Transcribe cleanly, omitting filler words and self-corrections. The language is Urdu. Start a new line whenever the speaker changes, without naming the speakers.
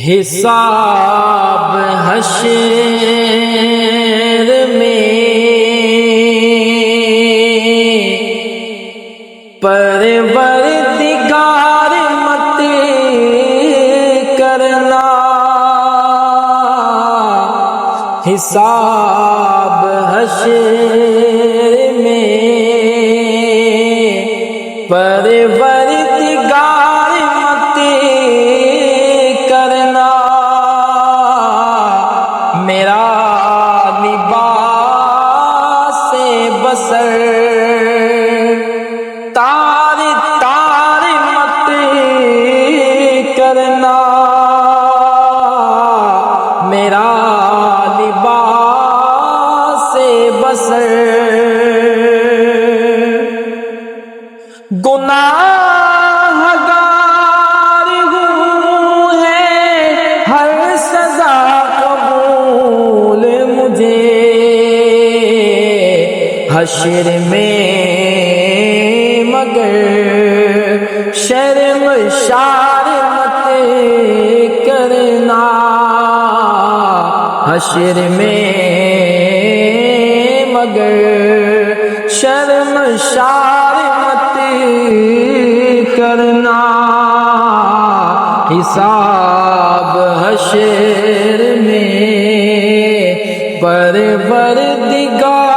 حساب حشر میں پروردگار مت کرنا، حساب حشر میں پروردگار مت کرنا، میرا لباس بسر تار تار مت کرنا، میرا لباس بسر گناہگار ہوں ہے ہر سزا قبول مجھے، حشر میں مگر شرمسار مت کرنا، حشر میں مگر شرمسار مت کرنا، حساب حشر میں پروردگار